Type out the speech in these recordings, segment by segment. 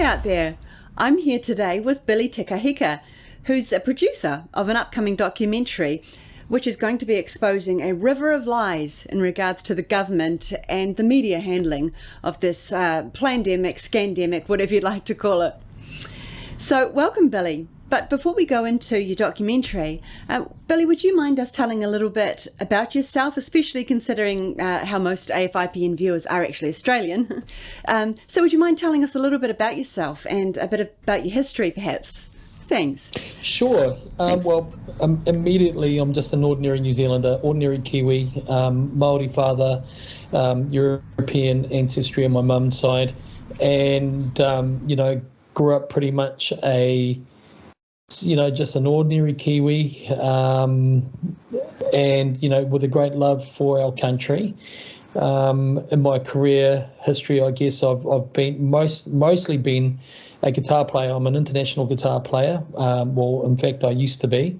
Hi out there. I'm here today with Billy Te Kahika, who's a producer of an upcoming documentary which is going to be exposing a river of lies in regards to the government and the media handling of this plandemic, scandemic, whatever you'd like to call it. So welcome, Billy. But before we go into your documentary, Billy, would you mind us telling a little bit about yourself, especially considering how most AFIPN viewers are actually Australian? So would you mind telling us a little bit about yourself and a bit about your history, perhaps? Thanks. Sure. Thanks. Immediately, I'm just an ordinary New Zealander, ordinary Kiwi, Māori father, European ancestry on my mum's side, and, grew up pretty much just an ordinary Kiwi, and, with a great love for our country. In my career history, I guess I've been mostly been a guitar player. I'm an international guitar player. In fact, I used to be.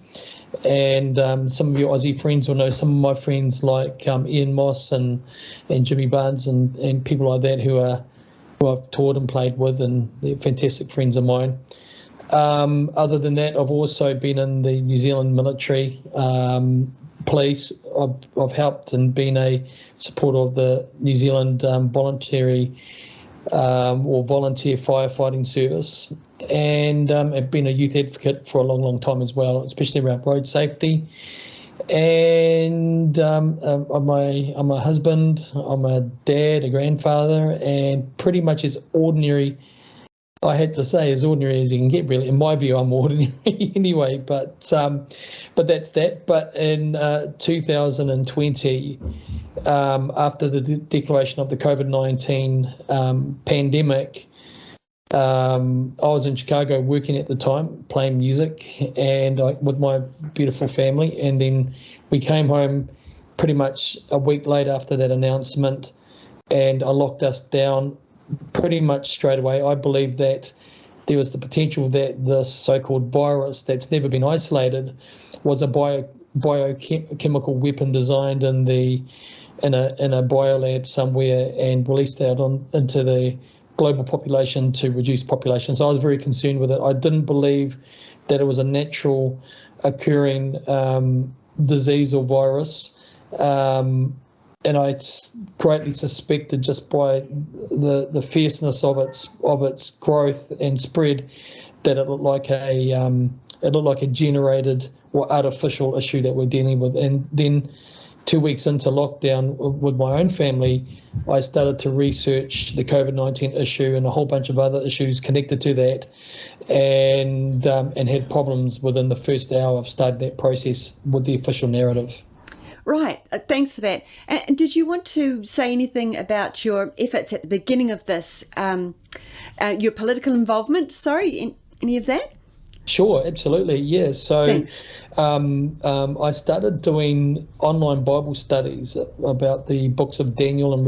And some of your Aussie friends will know some of my friends like Ian Moss and Jimmy Barnes and people like that who I've toured and played with, and they're fantastic friends of mine. Other than that, I've also been in the New Zealand military, police. I've helped and been a supporter of the New Zealand volunteer firefighting service, and I've been a youth advocate for a long, long time as well, especially around road safety. And I'm a husband, I'm a dad, a grandfather, and pretty much as ordinary, I had to say, as ordinary as you can get, really. In my view, I'm ordinary anyway, but that's that. But in 2020, after the declaration of the COVID-19 pandemic, I was in Chicago working at the time, playing music, and with my beautiful family. And then we came home pretty much a week later after that announcement, and I locked us down pretty much straight away. I believe that there was the potential that this so-called virus that's never been isolated was a biochemical weapon designed in a biolab somewhere and released out into the global population to reduce population. So I was very concerned with it. I didn't believe that it was a natural occurring disease or virus. And I greatly suspected, just by the fierceness of its growth and spread, that it looked like a generated or artificial issue that we're dealing with. And then 2 weeks into lockdown with my own family, I started to research the COVID-19 issue and a whole bunch of other issues connected to that, and had problems within the first hour of starting that process with the official narrative. Right. Thanks for that. And did you want to say anything about your efforts at the beginning of this, your political involvement? Sorry, any of that? Sure, absolutely. Yeah. So I started doing online Bible studies about the books of Daniel and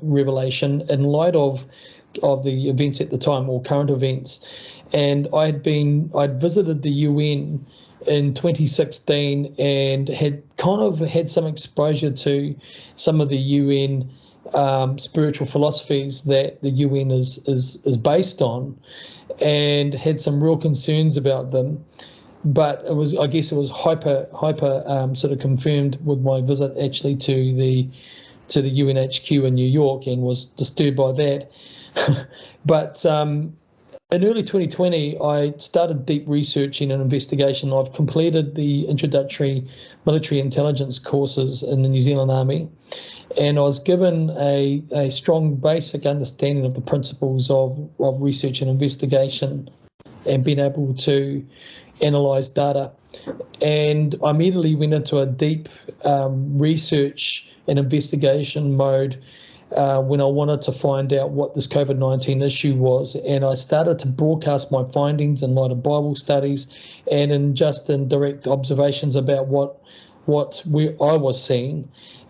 Revelation in light of the events at the time, or current events. And I'd visited the UN in 2016 and had had some exposure to some of the UN spiritual philosophies that the UN is based on, and had some real concerns about them. But I guess it was hyper sort of confirmed with my visit actually to the UNHQ in New York, and was disturbed by that. But in early 2020, I started deep researching and investigation. I've completed the introductory military intelligence courses in the New Zealand Army, and I was given a strong basic understanding of the principles of research and investigation, and being able to analyse data. And I immediately went into a deep research and investigation mode when I wanted to find out what this COVID-19 issue was. And I started to broadcast my findings in light of Bible studies and in direct observations about what I was seeing.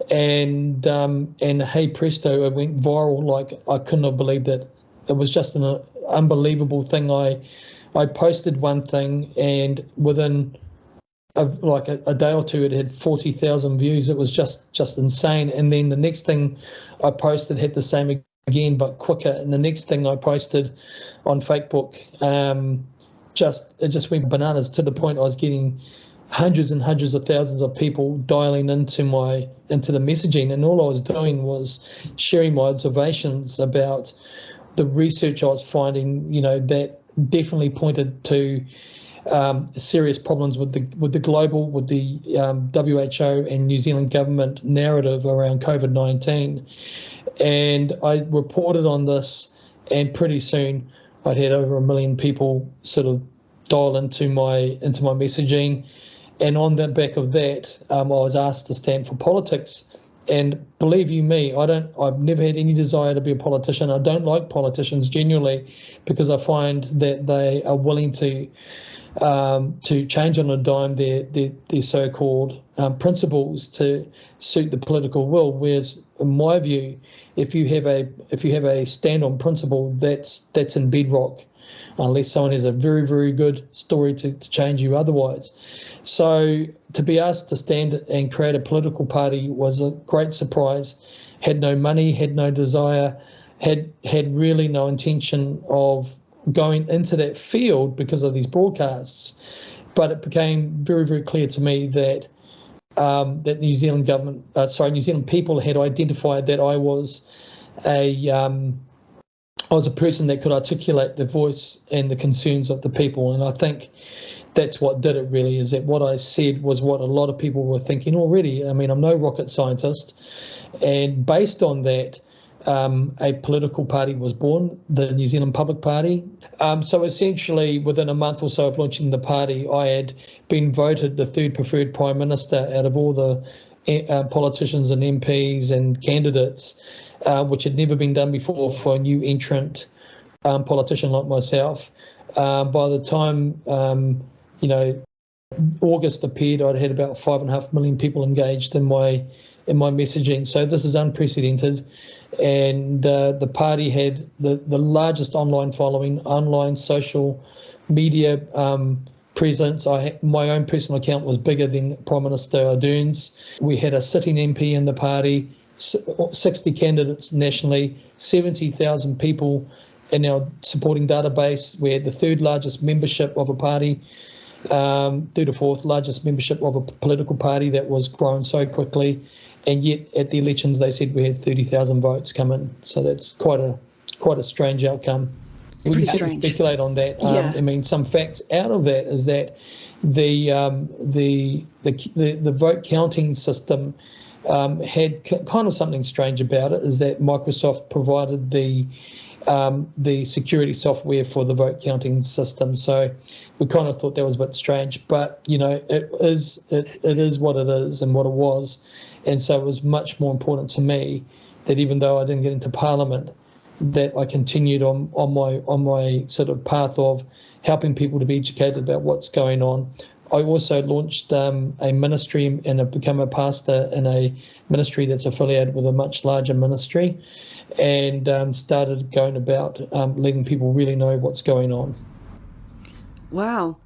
And hey presto, it went viral. Like, I couldn't have believed it. It was just an unbelievable thing. I posted one thing, and within a day or two, it had 40,000 views. It was just insane. And then the next thing I posted had the same again, but quicker. And the next thing I posted on Facebook, it just went bananas, to the point I was getting hundreds and hundreds of thousands of people dialing into the messaging, and all I was doing was sharing my observations about the research I was finding, that definitely pointed to serious problems with the global, with the WHO and New Zealand government narrative around COVID-19. And I reported on this, and pretty soon I'd had over 1 million people sort of dial into my messaging. And on the back of that, I was asked to stand for politics. And believe you me, I've never had any desire to be a politician. I don't like politicians genuinely, because I find that they are willing to change on a dime their so-called principles to suit the political will. Whereas, in my view, if you have a stand on principle, that's in bedrock, unless someone has a very, very good story to change you otherwise. So to be asked to stand and create a political party was a great surprise. Had no money, had no desire, had really no intention of going into that field because of these broadcasts. But it became very, very clear to me that that New Zealand New Zealand people had identified that I was a person that could articulate the voice and the concerns of the people. And I think that's what did it, really, is that what I said was what a lot of people were thinking already. I mean, I'm no rocket scientist. And based on that, a political party was born, the New Zealand Public Party. So essentially, within a month or so of launching the party, I had been voted the third preferred Prime Minister out of all the politicians and MPs and candidates, which had never been done before for a new entrant politician like myself. By the time August appeared, I'd had about 5.5 million people engaged in my messaging. So this is unprecedented. And the party had the largest online following, online social media presence. My own personal account was bigger than Prime Minister Ardern's. We had a sitting MP in the party, 60 candidates nationally, 70,000 people in our supporting database. We had the third largest membership of a party, third or fourth largest membership of a political party that was growing so quickly. And yet at the elections, they said we had 30,000 votes come in. So that's quite a strange outcome. We can certainly speculate on that. Yeah. I mean, some facts out of that is that the vote counting system had kind of something strange about it, is that Microsoft provided the security software for the vote counting system. So we kind of thought that was a bit strange, but it is what it is and what it was. And so it was much more important to me that even though I didn't get into Parliament, that I continued on my sort of path of helping people to be educated about what's going on. I also launched a ministry and have become a pastor in a ministry that's affiliated with a much larger ministry, and started going about letting people really know what's going on. Wow.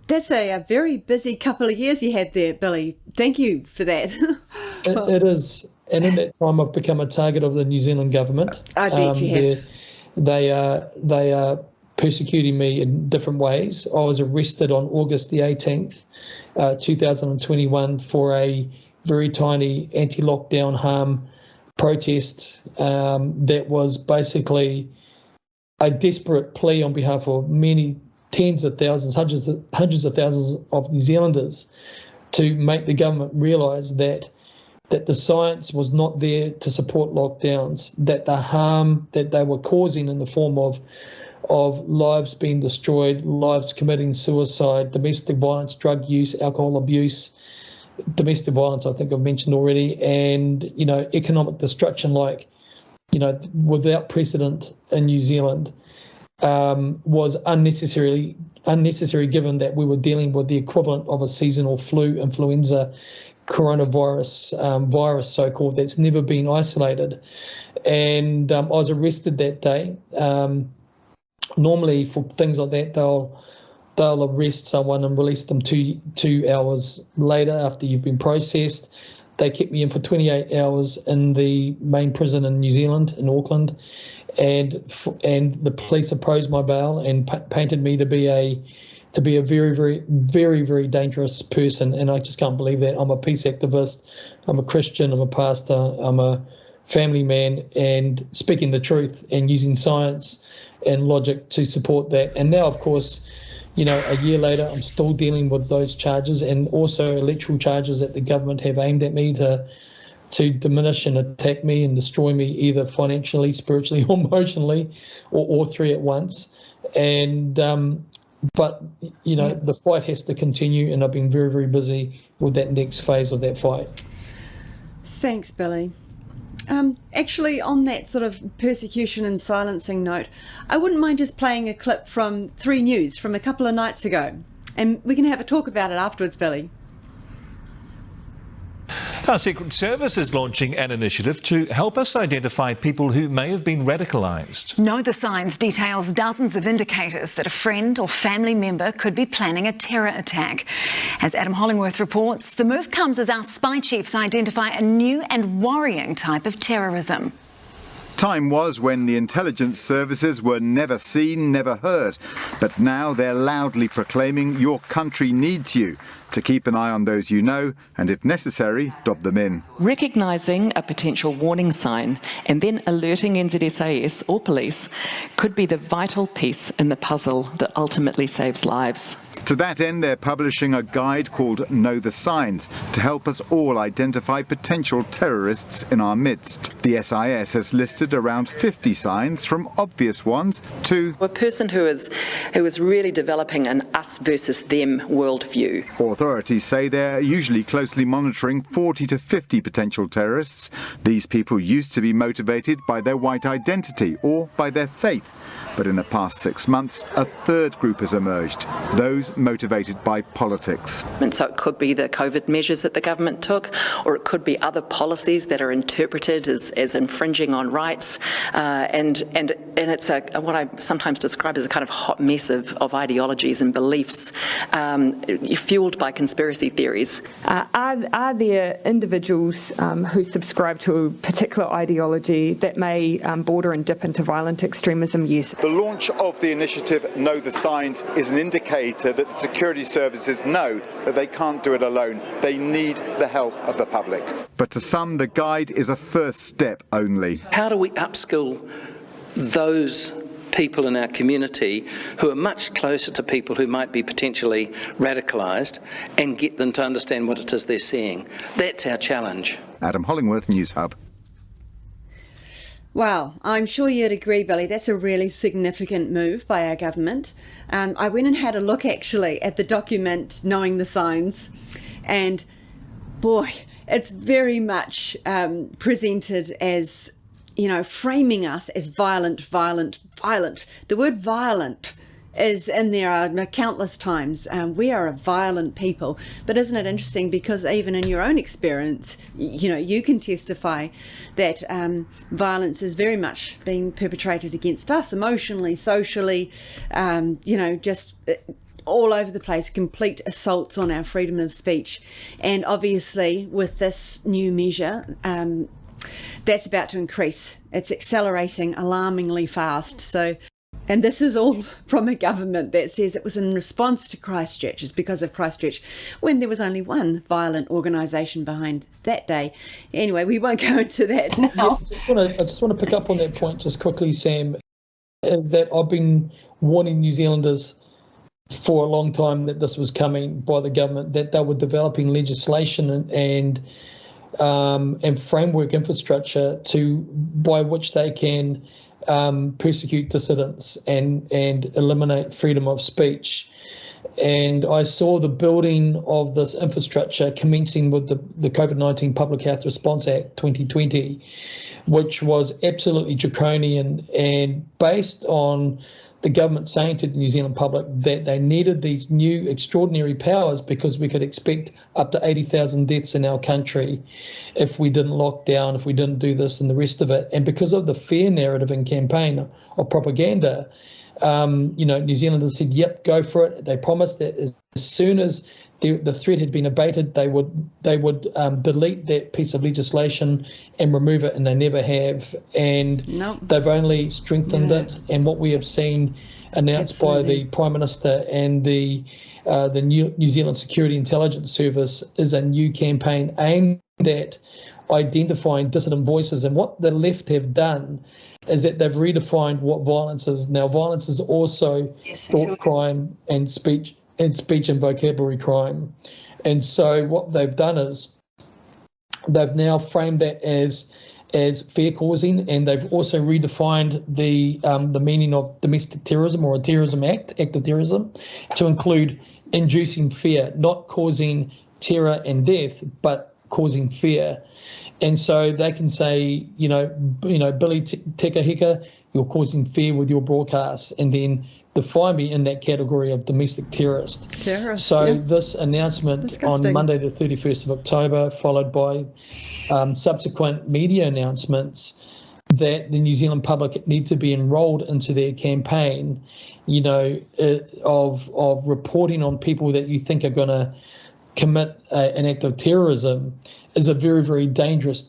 That's a very busy couple of years you had there, Billy. Thank you for that. It is. And in that time, I've become a target of the New Zealand government. I bet you have. They are persecuting me in different ways. I was arrested on August the 18th, 2021, for a very tiny anti-lockdown harm protest that was basically a desperate plea on behalf of many tens of thousands, hundreds of thousands of New Zealanders to make the government realise that the science was not there to support lockdowns, that the harm that they were causing in the form of lives being destroyed, lives committing suicide, domestic violence, drug use, alcohol abuse, domestic violence, I think I've mentioned already, and economic destruction without precedent in New Zealand, was unnecessary given that we were dealing with the equivalent of a seasonal flu, influenza, coronavirus virus, so-called, that's never been isolated. And I was arrested that day. Normally for things like that, they'll arrest someone and release them two hours later after you've been processed. They kept me in for 28 hours in the main prison in New Zealand, in Auckland, and the police opposed my bail and painted me to be a very, very, very, very dangerous person. And I just can't believe that. I'm a peace activist. I'm a Christian. I'm a pastor. I'm a family man, and speaking the truth and using science and logic to support that. And now, of course, a year later, I'm still dealing with those charges, and also electoral charges that the government have aimed at me to diminish and attack me and destroy me, either financially, spiritually, or emotionally, or all three at once. And but the fight has to continue, and I've been very, very busy with that next phase of that fight. Thanks, Billy. Actually, on that sort of persecution and silencing note, I wouldn't mind just playing a clip from 3 News from a couple of nights ago, and we can have a talk about it afterwards, Billy. Our Secret Service is launching an initiative to help us identify people who may have been radicalised. Know the Signs details dozens of indicators that a friend or family member could be planning a terror attack. As Adam Hollingworth reports, the move comes as our spy chiefs identify a new and worrying type of terrorism. Time was when the intelligence services were never seen, never heard. But now they're loudly proclaiming your country needs you, to keep an eye on those you know, and if necessary, dob them in. Recognising a potential warning sign and then alerting NZSAS or police could be the vital piece in the puzzle that ultimately saves lives. To that end, they're publishing a guide called Know the Signs to help us all identify potential terrorists in our midst. The SIS has listed around 50 signs, from obvious ones to a person who is really developing an us versus them worldview. Authorities say they're usually closely monitoring 40 to 50 potential terrorists. These people used to be motivated by their white identity or by their faith. But in the past 6 months, a third group has emerged, those motivated by politics. And so it could be the COVID measures that the government took, or it could be other policies that are interpreted as infringing on rights. And it's what I sometimes describe as a kind of hot mess of ideologies and beliefs fueled by conspiracy theories. Are there individuals who subscribe to a particular ideology that may border and dip into violent extremism? Yes. The launch of the initiative Know the Signs is an indicator that the security services know that they can't do it alone. They need the help of the public. But to some, the guide is a first step only. How do we upskill those people in our community who are much closer to people who might be potentially radicalised and get them to understand what it is they're seeing? That's our challenge. Adam Hollingworth, News Hub. Wow, I'm sure you'd agree, Billy, that's a really significant move by our government. I went and had a look actually at the document Knowing the Signs, and boy, it's very much presented as, framing us as violent. The word violent is in there countless times. We are a violent people. But isn't it interesting, because even in your own experience, you can testify that violence is very much being perpetrated against us emotionally, socially, just all over the place, complete assaults on our freedom of speech. And obviously with this new measure, that's about to increase. It's accelerating alarmingly fast. And this is all from a government that says it was in response to Christchurch. It's because of Christchurch, when there was only one violent organisation behind that day. Anyway, we won't go into that now. I just want to pick up on that point just quickly, Sam, is that I've been warning New Zealanders for a long time that this was coming by the government, that they were developing legislation and framework infrastructure by which they can persecute dissidents and eliminate freedom of speech. And I saw the building of this infrastructure commencing with the COVID-19 Public Health Response Act 2020, which was absolutely draconian and based on the government saying to the New Zealand public that they needed these new extraordinary powers because we could expect up to 80,000 deaths in our country if we didn't lock down, if we didn't do this and the rest of it. And because of the fear narrative and campaign of propaganda, New Zealanders said, yep, go for it. They promised that as soon as the threat had been abated, they would delete that piece of legislation and remove it, and they never have. And they've only strengthened it. And what we have seen announced by the Prime Minister and the New Zealand Security Intelligence Service is a new campaign aimed at identifying dissident voices. And what the left have done is that they've redefined what violence is. Now, violence is also thought crime and speech and vocabulary crime. And so what they've done is they've now framed that as fear causing, and they've also redefined the meaning of domestic terrorism or a terrorism act of terrorism to include inducing fear, not causing terror and death, but causing fear. And so they can say, Billy Te Kahika, you're causing fear with your broadcasts, and then define me in that category of domestic terrorist. So this announcement on Monday the 31st of October, followed by subsequent media announcements that the New Zealand public need to be enrolled into their campaign, of reporting on people that you think are going to commit an act of terrorism, is a very, very dangerous,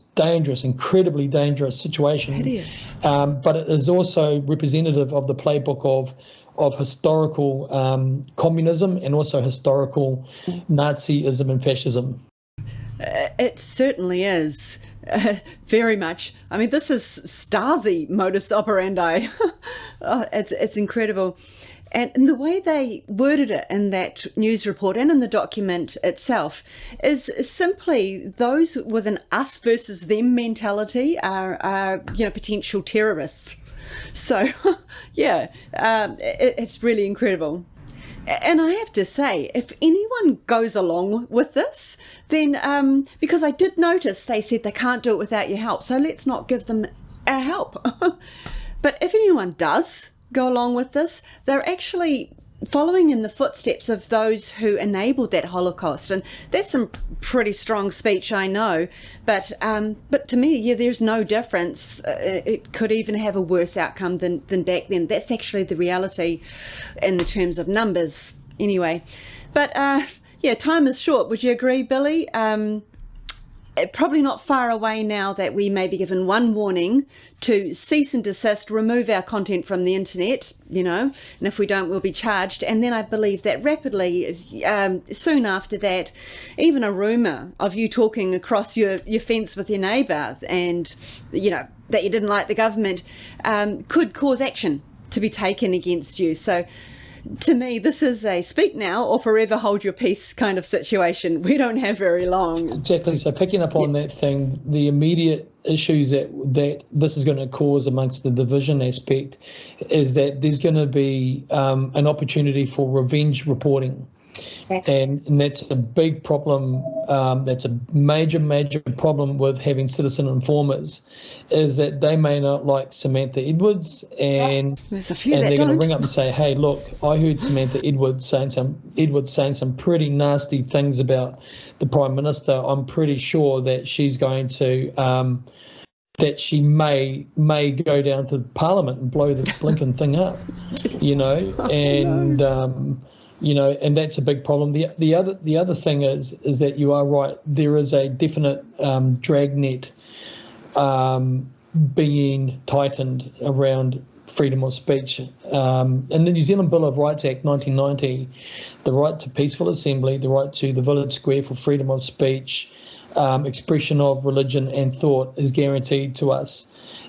incredibly dangerous situation. It is. But it is also representative of the playbook of historical communism and also historical Nazism and fascism. It certainly is. Very much. I mean, this is Stasi modus operandi. It's incredible. And the way they worded it in that news report and in the document itself is simply those with an us versus them mentality are potential terrorists. So, it's really incredible. And I have to say, if anyone goes along with this, then because I did notice they said they can't do it without your help, so let's not give them our help. But if anyone does go along with this, they're actually following in the footsteps of those who enabled that Holocaust, and that's some pretty strong speech, I know, but to me, there's no difference. It could even have a worse outcome than back then. That's actually the reality in the terms of numbers anyway. But time is short. Would you agree, Billy? Probably not far away now that we may be given one warning to cease and desist, remove our content from the internet, and if we don't, we'll be charged. And then I believe that rapidly, soon after that, even a rumour of you talking across your fence with your neighbour and, that you didn't like the government could cause action to be taken against you. So to me, this is a speak now or forever hold your peace kind of situation. We don't have very long. Exactly. So picking up on that thing, the immediate issues that this is going to cause amongst the division aspect is that there's going to be an opportunity for revenge reporting. And that's a big problem. That's a major problem with having citizen informers, is that they may not like Samantha Edwards, and they're going to ring up and say, "Hey, look, I heard Samantha Edwards saying some pretty nasty things about the Prime Minister. I'm pretty sure that she's going to." That she may go down to Parliament and blow the blinking thing up, and that's a big problem. The other thing is that you are right. There is a definite dragnet being tightened around freedom of speech. In the New Zealand Bill of Rights Act 1990, the right to peaceful assembly, the right to the village square for freedom of speech, expression of religion and thought is guaranteed to us.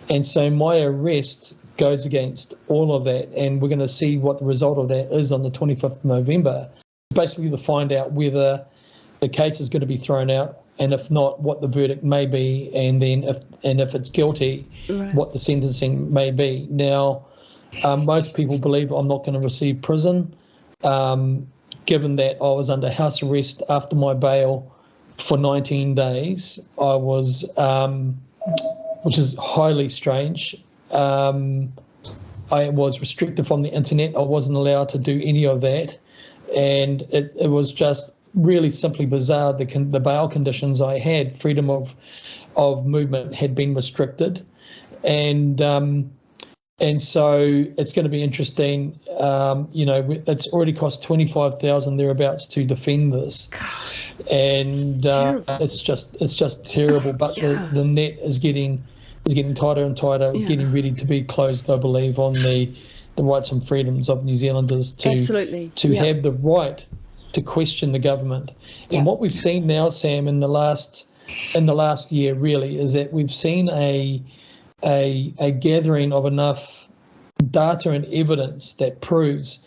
And so my arrest goes against all of that, and we're going to see what the result of that is on the 25th of November, basically to find out whether the case is going to be thrown out, and if not, what the verdict may be, and then if it's guilty, what the sentencing may be. Now, most people believe I'm not going to receive prison, given that I was under house arrest after my bail for 19 days. I was, which is highly strange. I was restricted from the internet. I wasn't allowed to do any of that, and it was just really simply bizarre. The bail conditions I had, freedom of movement, had been restricted, and And so it's going to be interesting. It's already cost $25,000 thereabouts to defend this. Gosh, and it's just terrible. But the net is getting tighter and tighter, getting ready to be closed, I believe, on the rights and freedoms of New Zealanders to have the right to question the government. And what we've seen now, Sam, in the last year really is that we've seen a gathering of enough data and evidence that proves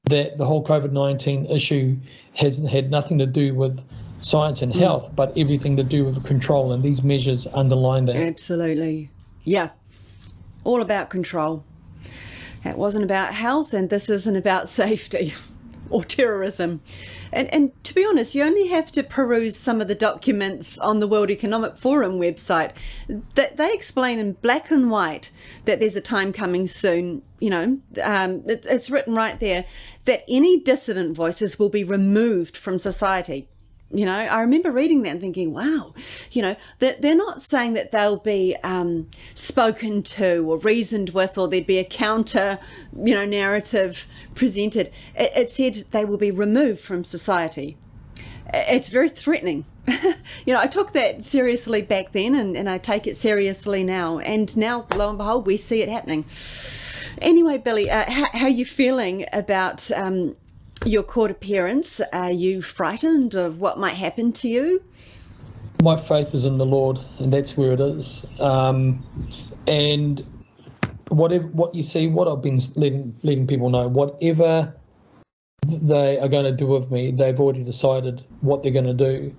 that the whole COVID-19 issue has had nothing to do with science and health, but everything to do with control, and these measures underline that. Absolutely. Yeah. All about control. It wasn't about health, and this isn't about safety or terrorism. And to be honest, you only have to peruse some of the documents on the World Economic Forum website that they explain in black and white that there's a time coming soon, it's written right there, that any dissident voices will be removed from society. I remember reading that and thinking, wow, that they're not saying that they'll be spoken to or reasoned with, or there'd be a counter, narrative presented. It said they will be removed from society. It's very threatening. I took that seriously back then, and I take it seriously now. And now, lo and behold, we see it happening. Anyway, Billy, how are you feeling about your court appearance? Are you frightened of what might happen to you? My faith is in the Lord, and that's where it is. And what you see, what I've been letting people know, whatever they are going to do with me, they've already decided what they're going to do.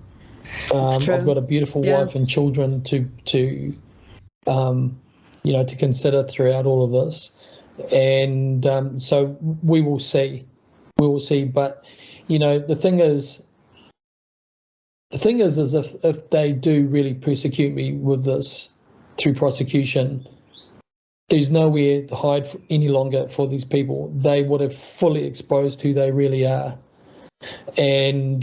I've got a beautiful wife and children to consider throughout all of this, and so we will see. We will see, but the thing is if they do really persecute me with this through prosecution, there's nowhere to hide any longer for these people. They would have fully exposed who they really are, and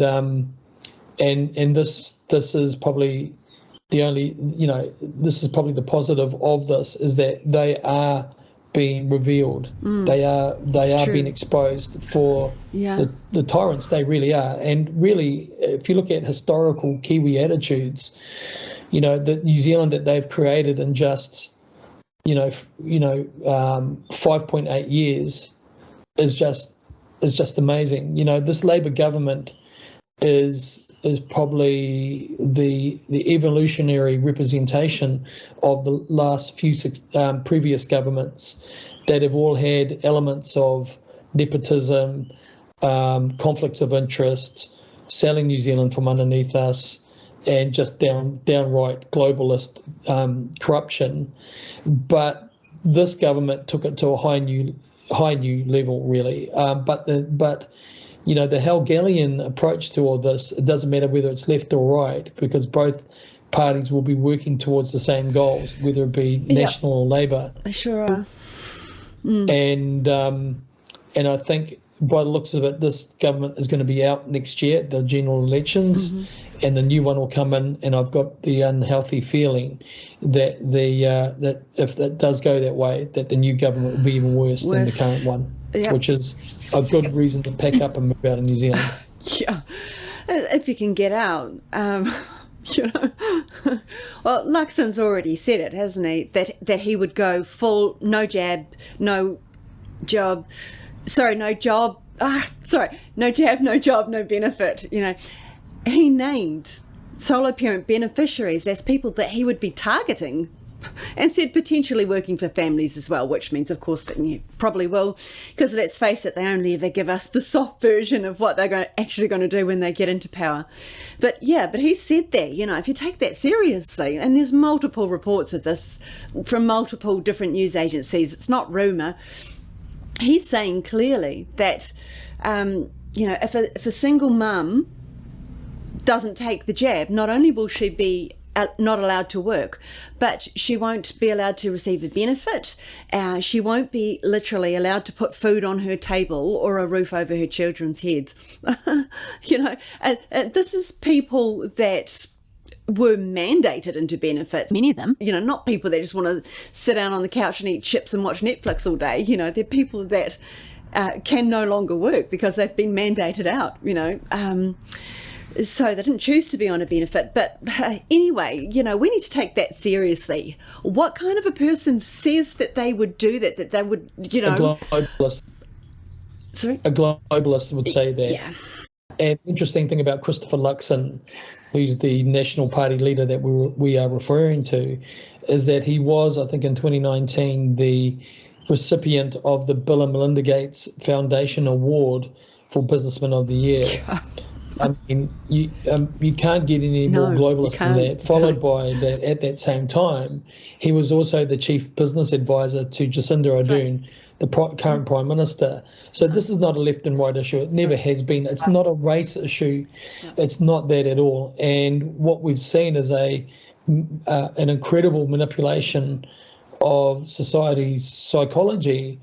this is probably the only this is probably the positive of this, is that they are being revealed. They are being exposed for the tyrants they really are. And really, if you look at historical Kiwi attitudes, the New Zealand that they've created in just 5.8 years is just amazing. This Labour government is probably the evolutionary representation of the last few previous governments that have all had elements of nepotism, conflicts of interest, selling New Zealand from underneath us, and just downright globalist corruption. But this government took it to a high new level, really. But the Hegelian approach to all this, it doesn't matter whether it's left or right, because both parties will be working towards the same goals, whether it be National or Labour. They sure are. And I think by the looks of it, this government is going to be out next year, the general elections, and the new one will come in. And I've got the unhealthy feeling that that if that does go that way, that the new government will be even worse than the current one. Which is a good reason to pack up and move out of New Zealand. Yeah, if you can get out. Well, Luxon's already said it, hasn't he? That he would go full no jab, no job. Sorry, no job. No jab, no job, no benefit. He named solo parent beneficiaries as people that he would be targeting, and said potentially working for families as well, which means, of course, that you probably will, because let's face it, they only ever give us the soft version of what they're actually going to do when they get into power. But he said that, if you take that seriously, and there's multiple reports of this from multiple different news agencies, it's not rumour. He's saying clearly that, if a single mum doesn't take the jab, not only will she be not allowed to work, but she won't be allowed to receive a benefit. She won't be literally allowed to put food on her table or a roof over her children's heads. This is people that were mandated into benefits. Many of them, not people that just want to sit down on the couch and eat chips and watch Netflix all day. They're people that can no longer work because they've been mandated out, so they didn't choose to be on a benefit. But anyway, we need to take that seriously. What kind of a person says that they would do that they would, A globalist. Sorry? A globalist would say that. Yeah. And interesting thing about Christopher Luxon, who's the National Party leader that we are referring to, is that he was, I think in 2019, the recipient of the Bill and Melinda Gates Foundation Award for Businessman of the Year. I mean, you can't get any more globalist than that. Followed by that, at that same time, he was also the chief business advisor to Jacinda Ardern, the current Prime Minister. So this is not a left and right issue. It never has been. It's not a race issue. It's not that at all. And what we've seen is an incredible manipulation of society's psychology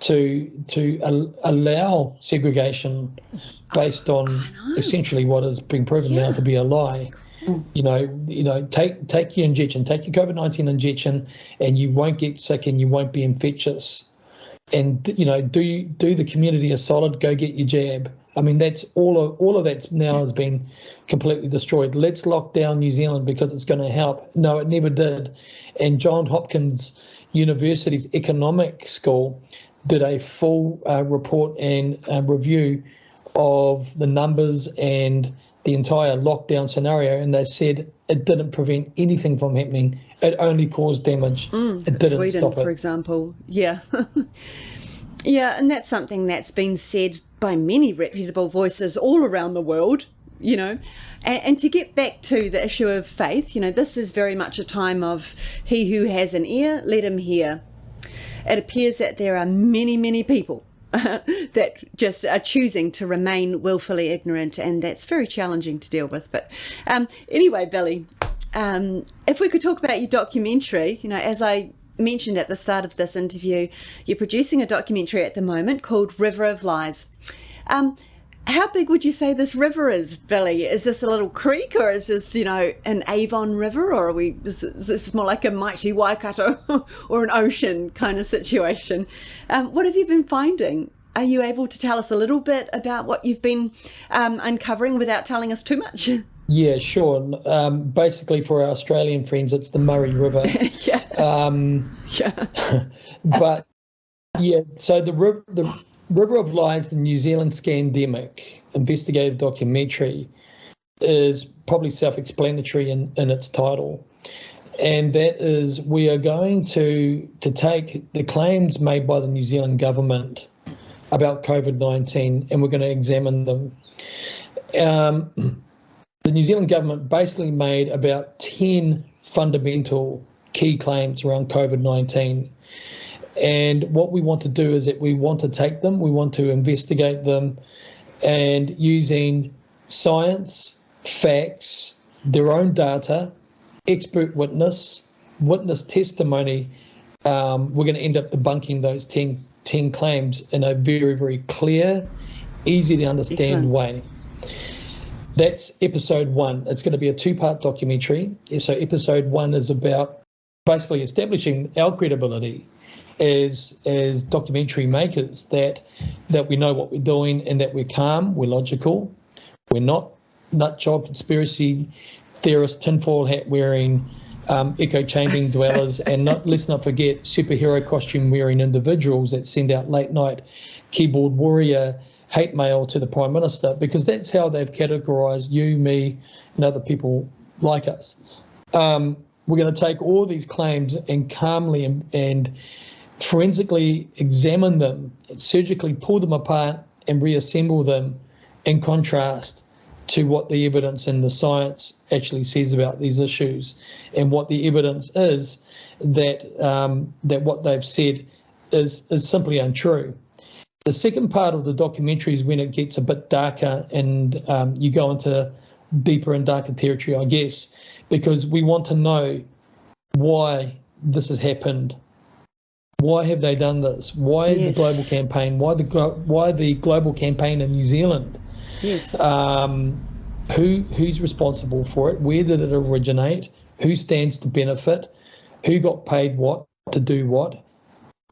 to allow segregation based on essentially what has been proven now to be a lie. Take your injection, take your COVID-19 injection, and you won't get sick and you won't be infectious. And do the community a solid. Go get your jab. I mean, that's all of that now has been completely destroyed. Let's lock down New Zealand because it's going to help. No, it never did. And Johns Hopkins University's economic school did a full report and review of the numbers and the entire lockdown scenario, and they said it didn't prevent anything from happening. It only caused damage. It didn't Sweden, stop it. for example. Yeah. Yeah, and that's something that's been said by many reputable voices all around the world, And to get back to the issue of faith, this is very much a time of he who has an ear, let him hear. It appears that there are many, many people that just are choosing to remain willfully ignorant, and that's very challenging to deal with. But anyway, Billy, if we could talk about your documentary, as I mentioned at the start of this interview, you're producing a documentary at the moment called River of Lies. How big would you say this river is, Billy? Is this a little creek, or is this, an Avon River, or is this more like a mighty Waikato or an ocean kind of situation? What have you been finding? Are you able to tell us a little bit about what you've been uncovering without telling us too much? Yeah, sure. Basically, for our Australian friends, it's the Murray River. But yeah, so the River of Lies, the New Zealand Scandemic investigative documentary, is probably self-explanatory in its title. And that is, we are going to take the claims made by the New Zealand government about COVID-19 and we're going to examine them. The New Zealand government basically made about 10 fundamental key claims around COVID-19. And what we want to do is that we want to take them, we want to investigate them, and using science, facts, their own data, expert witness testimony, we're going to end up debunking those 10 claims in a very, very clear, easy to understand way. That's episode 1. It's going to be a 2-part documentary. So episode 1 is about basically establishing our credibility as documentary makers, that we know what we're doing and that we're calm, we're logical, we're not nutjob conspiracy theorists, tinfoil hat wearing, echo chambering dwellers, and let's not forget superhero costume wearing individuals that send out late night keyboard warrior hate mail to the Prime Minister, because that's how they've categorised you, me, and other people like us. We're going to take all these claims and calmly and forensically examine them, surgically pull them apart and reassemble them in contrast to what the evidence and the science actually says about these issues. And what the evidence is that what they've said is simply untrue. The second part of the documentary is when it gets a bit darker and you go into deeper and darker territory, I guess, because we want to know why this has happened. Why have they done this? Why the global campaign? Why the global campaign in New Zealand? Yes. who's responsible for it, where did it originate, who stands to benefit, who got paid what to do what,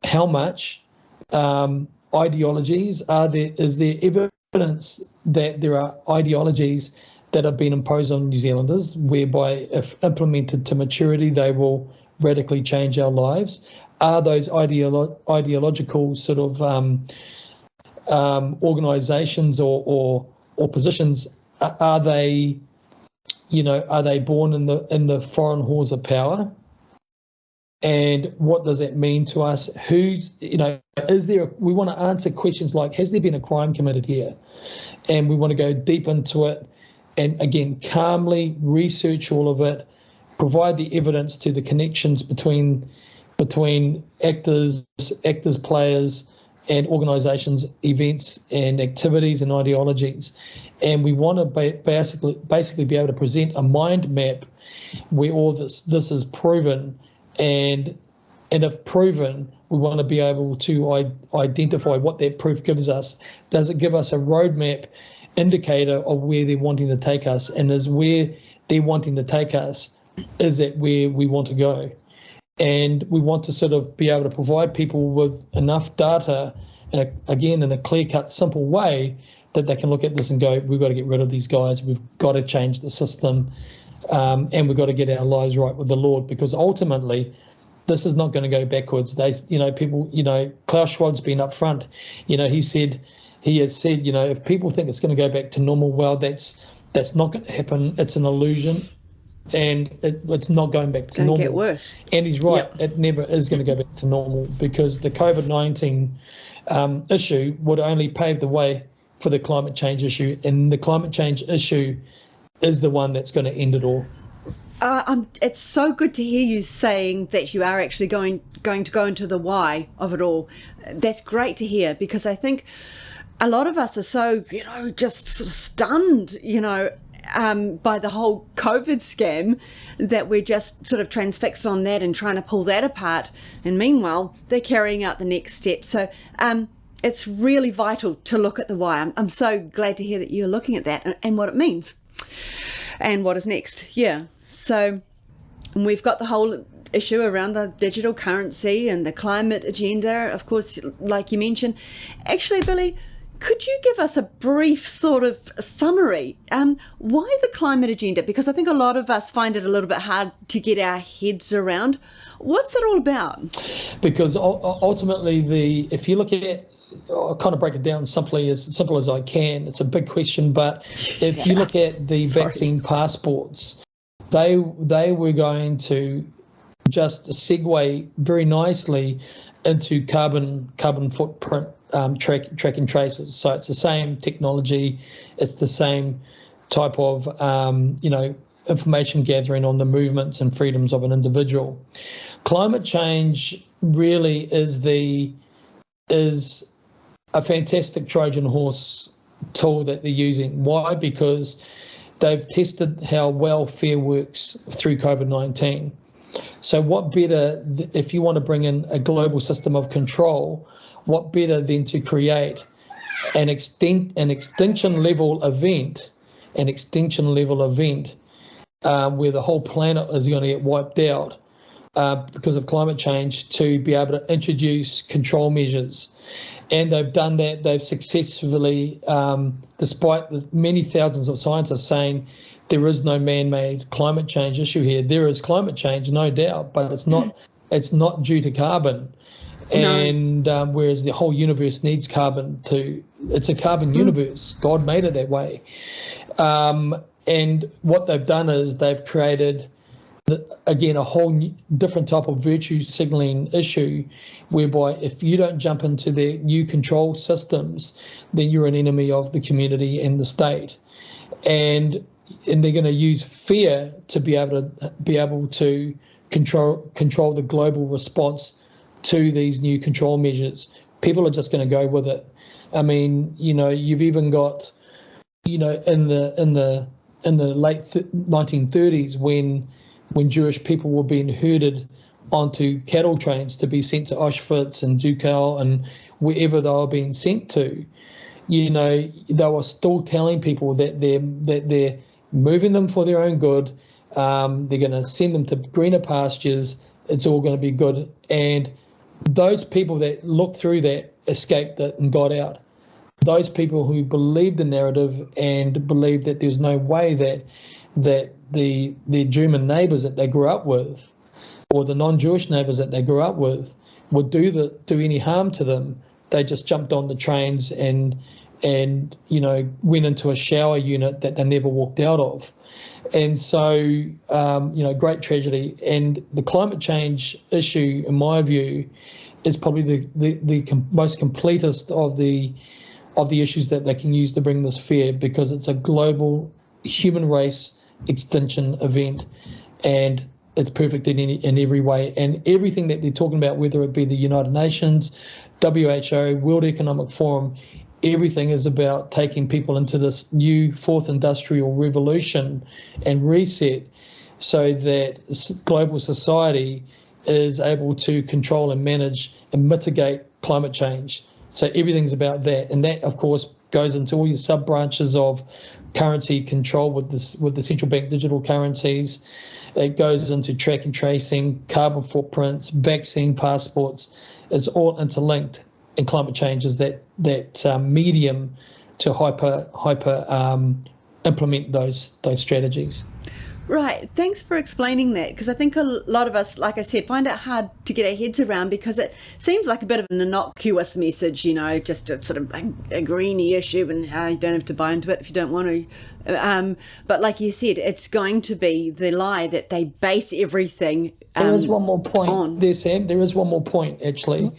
how much, ideologies, is there evidence that there are ideologies that have been imposed on New Zealanders whereby if implemented to maturity they will radically change our lives? Are those ideological sort of organisations or positions, are they born in the foreign halls of power? And what does that mean to us? Is there, we want to answer questions like, has there been a crime committed here? And we want to go deep into it and, again, calmly research all of it, provide the evidence to the connections between actors, players, and organisations, events and activities and ideologies. And we want to basically be able to present a mind map where all this is proven. And if proven, we want to be able to identify what that proof gives us. Does it give us a roadmap indicator of where they're wanting to take us? And is where they're wanting to take us, is that where we want to go? And we want to sort of be able to provide people with enough data, and again, in a clear-cut, simple way, that they can look at this and go, we've got to get rid of these guys, we've got to change the system, and we've got to get our lives right with the Lord, because ultimately this is not going to go backwards. Klaus Schwab's been up front. He has said, if people think it's going to go back to normal, well, that's not going to happen. It's an illusion, and it's not going back to normal. It's going to get worse. And he's right. Yep. It never is going to go back to normal, because the COVID-19 issue would only pave the way for the climate change issue, and the climate change issue is the one that's going to end it all. It's so good to hear you saying that you are actually going to go into the why of it all. That's great to hear, because I think a lot of us are so, just sort of stunned, by the whole COVID scam, that we're just sort of transfixed on that and trying to pull that apart. And meanwhile, they're carrying out the next step. So it's really vital to look at the why. I'm so glad to hear that you're looking at that and what it means and what is next. Yeah. So we've got the whole issue around the digital currency and the climate agenda, of course, like you mentioned. Actually, Billy, could you give us a brief sort of summary? Why the climate agenda? Because I think a lot of us find it a little bit hard to get our heads around. What's it all about? Because ultimately, if you look at it, I'll kind of break it down as simple as I can. It's a big question, but if you look at the vaccine passports, they were going to just segue very nicely into carbon footprint track and traces. So it's the same technology, it's the same type of information gathering on the movements and freedoms of an individual. Climate change really is a fantastic Trojan horse tool that they're using. Why? Because they've tested how welfare works through COVID-19. So what better, if you want to bring in a global system of control, what better than to create an extinction level event where the whole planet is going to get wiped out because of climate change, to be able to introduce control measures. And they've done that. They've successfully, despite the many thousands of scientists saying there is no man-made climate change issue here. There is climate change, no doubt, but it's not due to carbon. No. And whereas the whole universe needs carbon it's a carbon universe. God made it that way. And what they've done is they've created, again, a whole different type of virtue signaling issue, whereby if you don't jump into their new control systems, then you're an enemy of the community and the state. And they're going to use fear to be able to control the global response to these new control measures. People are just going to go with it. I mean, you've even got, in the late 1930s when Jewish people were being herded onto cattle trains to be sent to Auschwitz and Dachau and wherever they were being sent to, they were still telling people that their moving them for their own good. They're going to send them to greener pastures. It's all going to be good. And those people that looked through that escaped it and got out. Those people who believed the narrative and believed that there's no way that their German neighbours that they grew up with, or the non-Jewish neighbours that they grew up with, would do any harm to them, they just jumped on the trains and went into a shower unit that they never walked out of. And so, great tragedy. And the climate change issue, in my view, is probably the most completest of the issues that they can use to bring this fear, because it's a global human race extinction event, and it's perfect in every way. And everything that they're talking about, whether it be the United Nations, WHO, World Economic Forum, everything is about taking people into this new fourth industrial revolution and reset, so that global society is able to control and manage and mitigate climate change. So everything's about that, and that, of course, goes into all your sub branches of currency control with the central bank digital currencies. It goes into track and tracing, carbon footprints, vaccine passports. It's all interlinked, and climate change is that medium to hyper implement those strategies. Right. Thanks for explaining that, because I think a lot of us, like I said, find it hard to get our heads around, because it seems like a bit of an innocuous message, just a sort of a greeny issue, and you don't have to buy into it if you don't want to. But like you said, it's going to be the lie that they base everything There is one more point there, Sam. There is one more point, actually,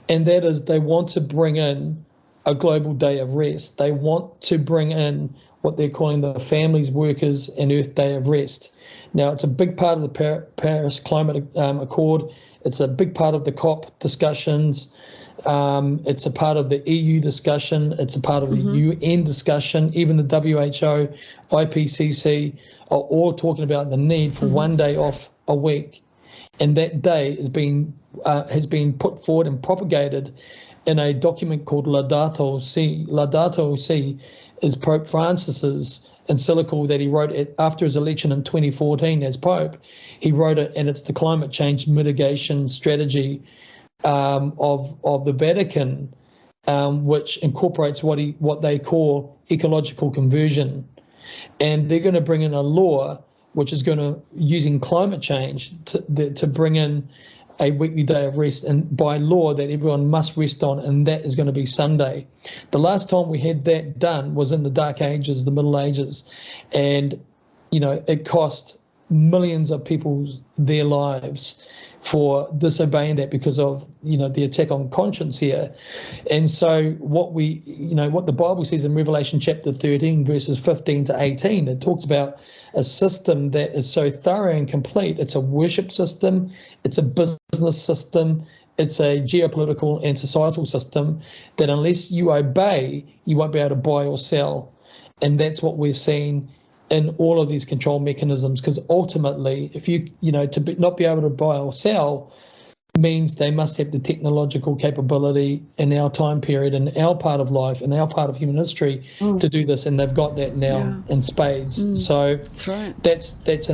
and that is they want to bring in a global day of rest. They want to bring in what they're calling the Families, Workers and Earth Day of Rest. Now, it's a big part of the Paris Climate Accord. It's a big part of the COP discussions. It's a part of the EU discussion. It's a part of the UN discussion. Even the WHO, IPCC are all talking about the need for one day off a week. And that day has been put forward and propagated in a document called Laudato Si. Laudato Si is Pope Francis's encyclical that he wrote after his election in 2014 as Pope. He wrote it, and it's the climate change mitigation strategy of the Vatican, which incorporates what they call ecological conversion. And they're going to bring in a law which is going to, using climate change, to bring in a weekly day of rest, and by law that everyone must rest on, and that is going to be Sunday. The last time we had that done was in the Dark Ages, the Middle Ages, and it cost millions of people their lives for disobeying that because of the attack on conscience here. And so what the Bible says in Revelation chapter 13 verses 15 to 18, it talks about a system that is so thorough and complete. It's a worship system, it's a business system, it's a geopolitical and societal system that unless you obey, you won't be able to buy or sell. And that's what we're seeing in all of these control mechanisms, because ultimately, if not be able to buy or sell means they must have the technological capability in our time period, in our part of life, in our part of human history to do this, and they've got that now in spades. So that's right. That's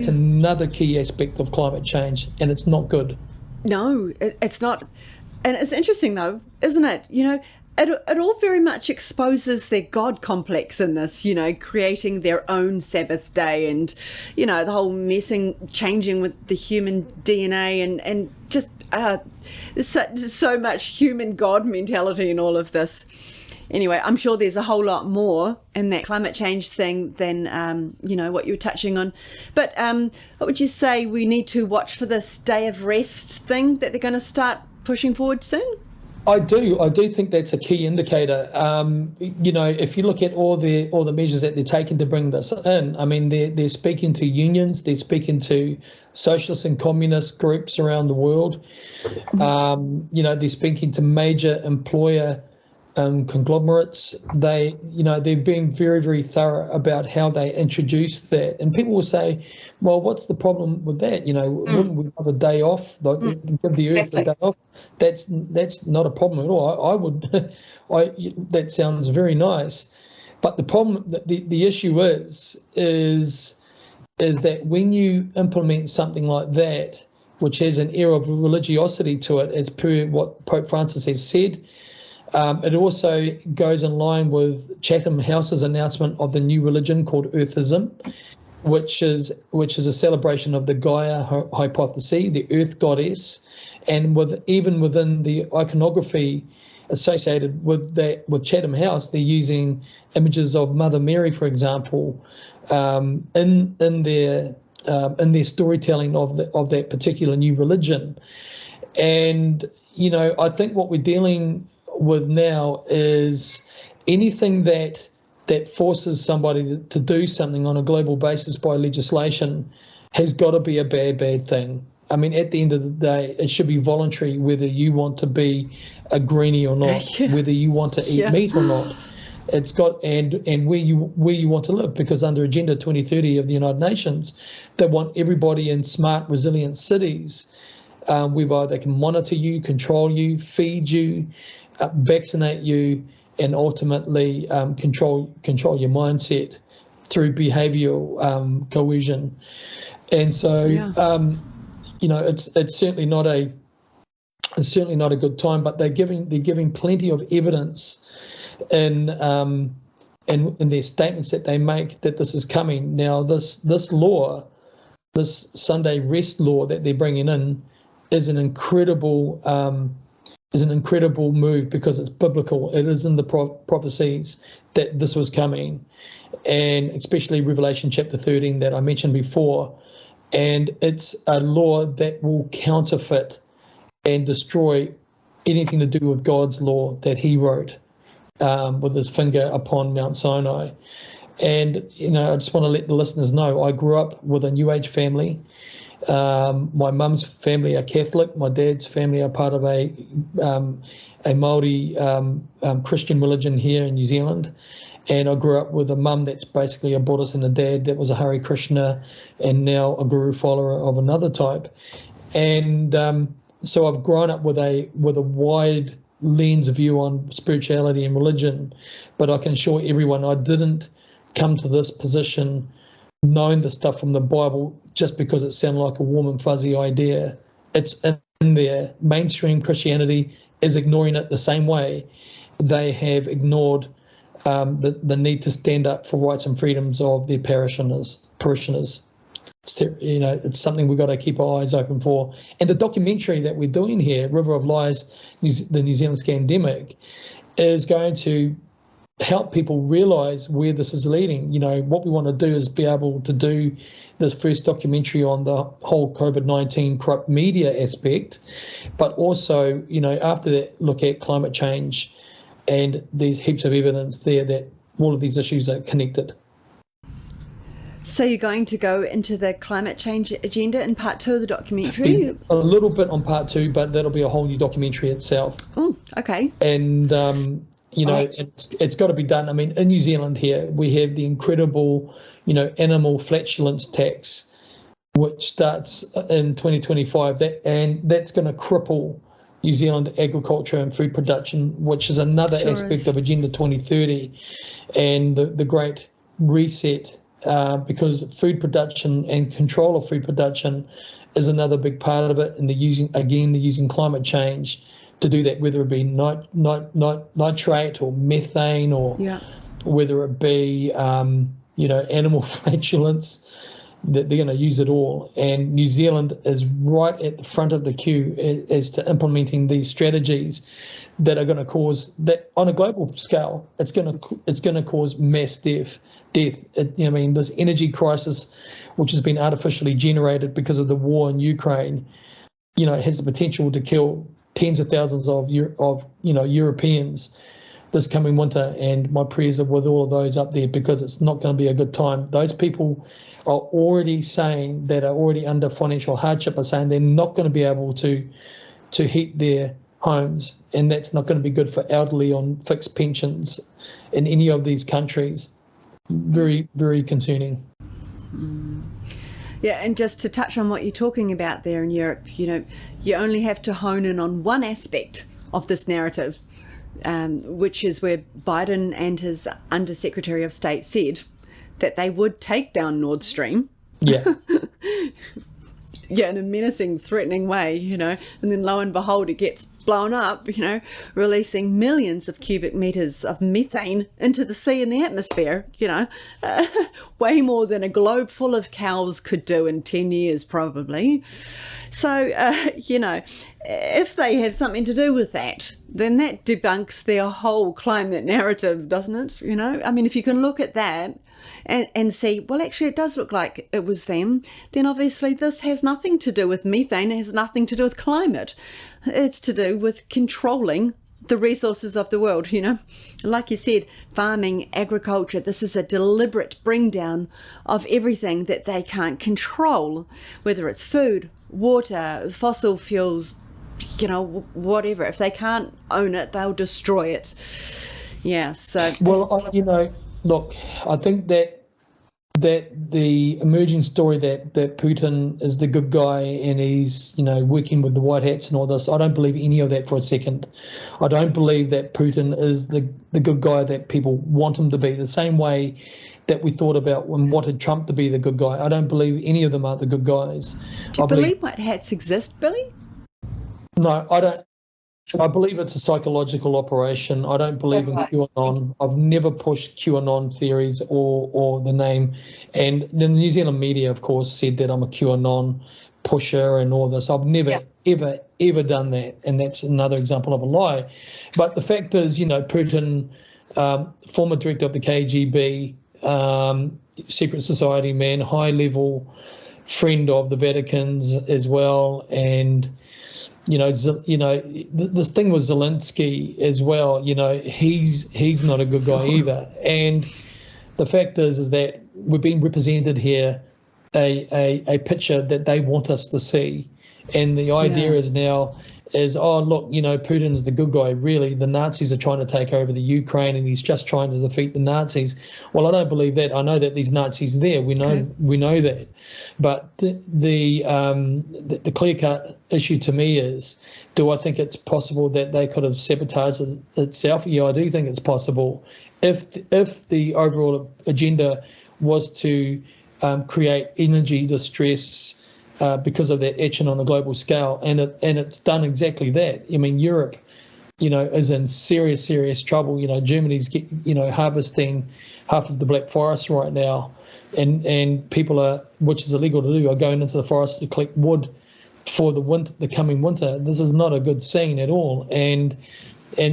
another key aspect of climate change, and it's not good. No, it's not. And it's interesting though, isn't it? It all very much exposes their God complex in this, creating their own Sabbath day, and, the whole changing with the human DNA, and just so much human God mentality in all of this. Anyway, I'm sure there's a whole lot more in that climate change thing than, what you were touching on. But what would you say we need to watch for this day of rest thing that they're going to start pushing forward soon? I do think that's a key indicator. If you look at all the measures that they're taking to bring this in, I mean, they're speaking to unions, they're speaking to socialist and communist groups around the world. They're speaking to major employer conglomerates. They've been very, very thorough about how they introduce that. And people will say, well, what's the problem with that? Wouldn't we have a day off, give the earth a day off? That's not a problem at all. That sounds very nice. But the problem, the issue is that when you implement something like that, which has an air of religiosity to it, as per what Pope Francis has said, it also goes in line with Chatham House's announcement of the new religion called Earthism, which is a celebration of the Gaia hypothesis, the Earth goddess, and even within the iconography associated with Chatham House, they're using images of Mother Mary, for example, in their storytelling of that particular new religion. And I think what we're dealing with now is anything that forces somebody to do something on a global basis by legislation has got to be a bad thing. I mean, at the end of the day, it should be voluntary whether you want to be a greenie or not, whether you want to eat meat or not. It's got and where you want to live, because under Agenda 2030 of the United Nations, they want everybody in smart, resilient cities, whereby they can monitor you, control you, feed you, vaccinate you, and ultimately control your mindset through behavioural coercion. And so, it's certainly not a good time. But they're giving plenty of evidence in their statements that they make that this is coming. Now, this law, this Sunday rest law that they're bringing in, is an incredible move, because it's biblical. It is in the prophecies that this was coming, and especially Revelation chapter 13 that I mentioned before. And it's a law that will counterfeit and destroy anything to do with God's law that he wrote with his finger upon Mount Sinai. And, I just want to let the listeners know, I grew up with a New Age family. My mum's family are Catholic. My dad's family are part of a Māori Christian religion here in New Zealand. And I grew up with a mum that's basically a Buddhist, and a dad that was a Hare Krishna and now a guru follower of another type. And so I've grown up with a wide lens view on spirituality and religion. But I can assure everyone, I didn't come to this position knowing the stuff from the Bible just because it sounded like a warm and fuzzy idea. It's in there. Mainstream Christianity is ignoring it the same way they have ignored the need to stand up for rights and freedoms of their parishioners. It's something we've got to keep our eyes open for. And the documentary that we're doing here, River of Lies, the New Zealand Scandemic, is going to help people realise where this is leading. What we want to do is be able to do this first documentary on the whole COVID-19 corrupt media aspect, but also, after that, look at climate change. And there's heaps of evidence there that all of these issues are connected. So you're going to go into the climate change agenda in part 2 of the documentary? There's a little bit on part 2, but that'll be a whole new documentary itself. Oh, okay. And, it's got to be done. I mean, in New Zealand here, we have the incredible, animal flatulence tax, which starts in 2025, and that's going to cripple New Zealand agriculture and food production, which is another aspect of Agenda 2030 and the Great Reset, because food production and control of food production is another big part of it. And they're using climate change to do that, whether it be nitrate or methane, or whether it be animal flatulence. That they're going to use it all. And New Zealand is right at the front of the queue as to implementing these strategies that are going to cause that on a global scale. It's going to cause mass death. This energy crisis, which has been artificially generated because of the war in Ukraine, has the potential to kill tens of thousands of Europeans this coming winter. And my prayers are with all of those up there, because it's not going to be a good time. Those people are already saying, that are already under financial hardship, are saying they're not going to be able to heat their homes, and that's not going to be good for elderly on fixed pensions in any of these countries. Very, very concerning. Yeah, and just to touch on what you're talking about there in Europe, you only have to hone in on one aspect of this narrative which is where Biden and his Undersecretary of State said that they would take down Nord Stream. Yeah. Yeah, in a menacing, threatening way, and then lo and behold, it gets blown up, releasing millions of cubic meters of methane into the sea and the atmosphere, way more than a globe full of cows could do in 10 years, probably. So, if they had something to do with that, then that debunks their whole climate narrative, doesn't it? I mean, if you can look at that and see, well, actually, it does look like it was them, then obviously this has nothing to do with methane, it has nothing to do with climate. It's to do with controlling the resources of the world, Like you said, farming, agriculture, this is a deliberate bring down of everything that they can't control, whether it's food, water, fossil fuels, whatever. If they can't own it, they'll destroy it. Yeah, so... Well, look, I think that the emerging story that Putin is the good guy and he's, working with the white hats and all this, I don't believe any of that for a second. I don't believe that Putin is the good guy that people want him to be, the same way that we thought about when wanted Trump to be the good guy. I don't believe any of them are the good guys. Do you believe white hats exist, Billy? No, I don't. I believe it's a psychological operation. I don't believe in QAnon. I've never pushed QAnon theories or the name. And the New Zealand media, of course, said that I'm a QAnon pusher and all this. I've never, ever done that. And that's another example of a lie. But the fact is, Putin, former director of the KGB, secret society man, high-level friend of the Vatican's as well, and this thing with Zelensky as well, he's not a good guy either. And the fact is that we're being represented here a picture that they want us to see. And the idea is now look, Putin's the good guy. Really, the Nazis are trying to take over the Ukraine and he's just trying to defeat the Nazis. Well, I don't believe that. I know that these Nazis are there. We know that. But the clear-cut issue to me is, do I think it's possible that they could have sabotaged itself? Yeah, I do think it's possible. If the overall agenda was to create energy distress because of that action on a global scale, and it's done exactly that. I mean, Europe, is in serious trouble. Germany's harvesting half of the Black Forest right now, and people are, which is illegal to do, are going into the forest to collect wood for the coming winter. This is not a good scene at all, and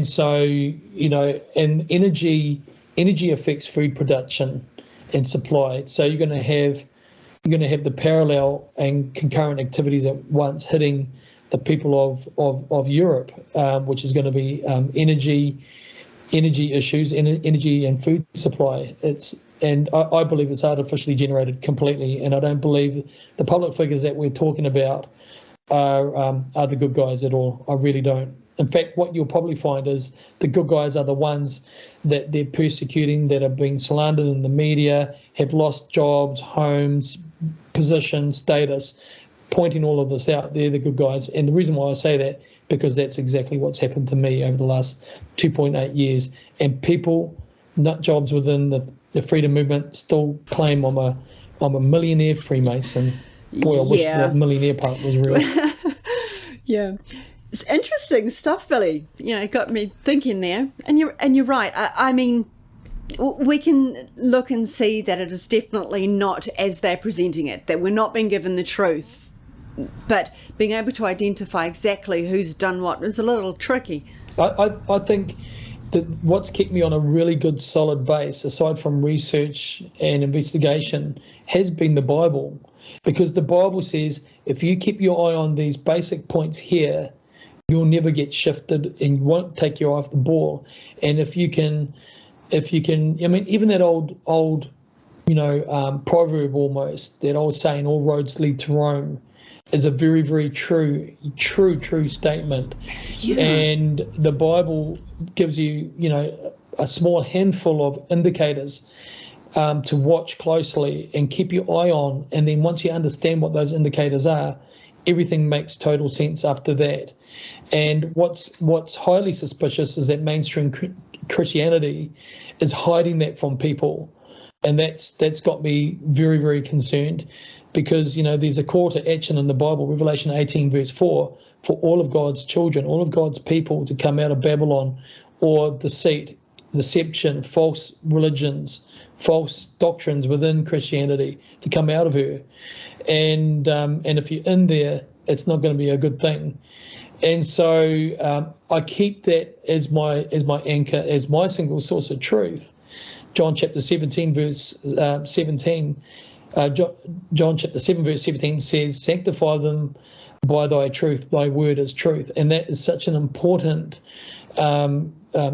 so and energy affects food production and supply. So you're going to have the parallel and concurrent activities at once hitting the people of Europe, which is going to be energy issues, energy and food supply. I believe it's artificially generated completely, and I don't believe the public figures that we're talking about are the good guys at all. I really don't. In fact, what you'll probably find is the good guys are the ones that they're persecuting, that are being slandered in the media, have lost jobs, homes, position, status, pointing all of this out. They're the good guys. And the reason why I say that, because that's exactly what's happened to me over the last 2.8 years. And people, nut jobs within the freedom movement, still claim I'm a millionaire Freemason. Boy, I wish that millionaire part was real. Yeah. It's interesting stuff, Billy. It got me thinking there. And you're right. I mean, we can look and see that it is definitely not as they're presenting it, that we're not being given the truth. But being able to identify exactly who's done what is a little tricky. I think that what's kept me on a really good solid base, aside from research and investigation, has been the Bible. Because the Bible says if you keep your eye on these basic points here, you'll never get shifted and you won't take your eye off the ball. And if you can, I mean, even that old proverb almost, that old saying, all roads lead to Rome, is a very, very true statement. Yeah. And the Bible gives you, a small handful of indicators to watch closely and keep your eye on. And then once you understand what those indicators are, everything makes total sense after that. And what's highly suspicious is that mainstream Christianity is hiding that from people, and that's got me very, very concerned, because there's a call to action in the Bible, Revelation 18 verse 4, for all of God's children, all of God's people to come out of Babylon, or deceit, deception, false religions, false doctrines within Christianity, to come out of her. And if you're in there, it's not going to be a good thing. And so I keep that as my anchor, as my single source of truth. John chapter 17 verse 17. John chapter 7 verse 17 says, "Sanctify them by thy truth, thy word is truth." And that is such an important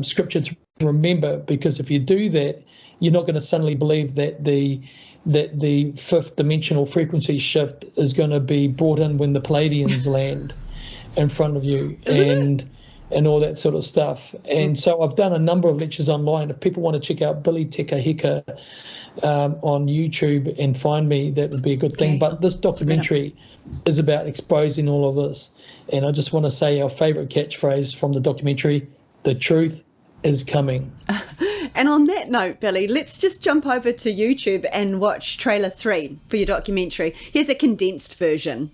scripture to remember, because if you do that, you're not going to suddenly believe that the fifth dimensional frequency shift is going to be brought in when the Palladians land in front of you, and all that sort of stuff. And so I've done a number of lectures online. If people want to check out Billy Te Kahika on YouTube and find me, that would be a good thing. But this documentary is about exposing all of this. And I just want to say our favourite catchphrase from the documentary: the truth is coming. And on that note, Billy, let's just jump over to YouTube and watch trailer 3 for your documentary. Here's a condensed version.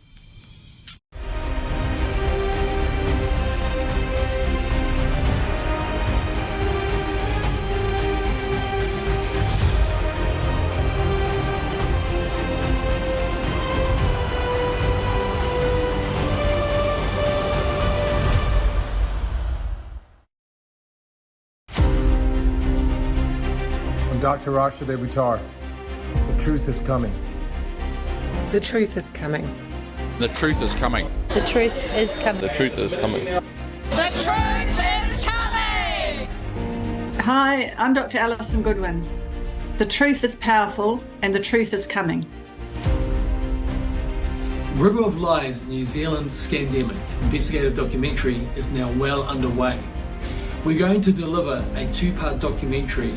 Dr. Rasha Debutar. The truth is coming. The truth is coming. The truth is coming. The truth is coming. The truth is coming. The truth is coming! Hi, I'm Dr. Alison Goodwin. The truth is powerful and the truth is coming. River of Lies, New Zealand Scandemic investigative documentary is now well underway. We're going to deliver a 2-part documentary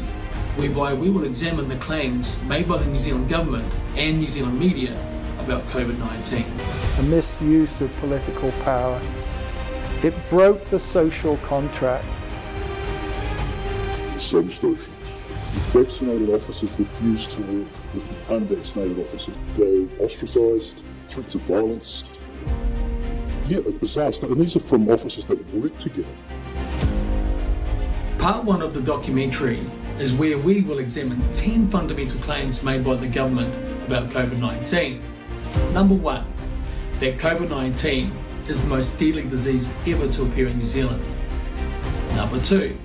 whereby we will examine the claims made by the New Zealand government and New Zealand media about COVID-19. The misuse of political power. It broke the social contract. Some stations, vaccinated officers refused to work with unvaccinated officers. They ostracised, threats of violence. Yeah, bizarre stuff. And these are from officers that work together. Part 1 of the documentary is where we will examine 10 fundamental claims made by the government about COVID-19. Number 1, that COVID-19 is the most deadly disease ever to appear in New Zealand. Number 2,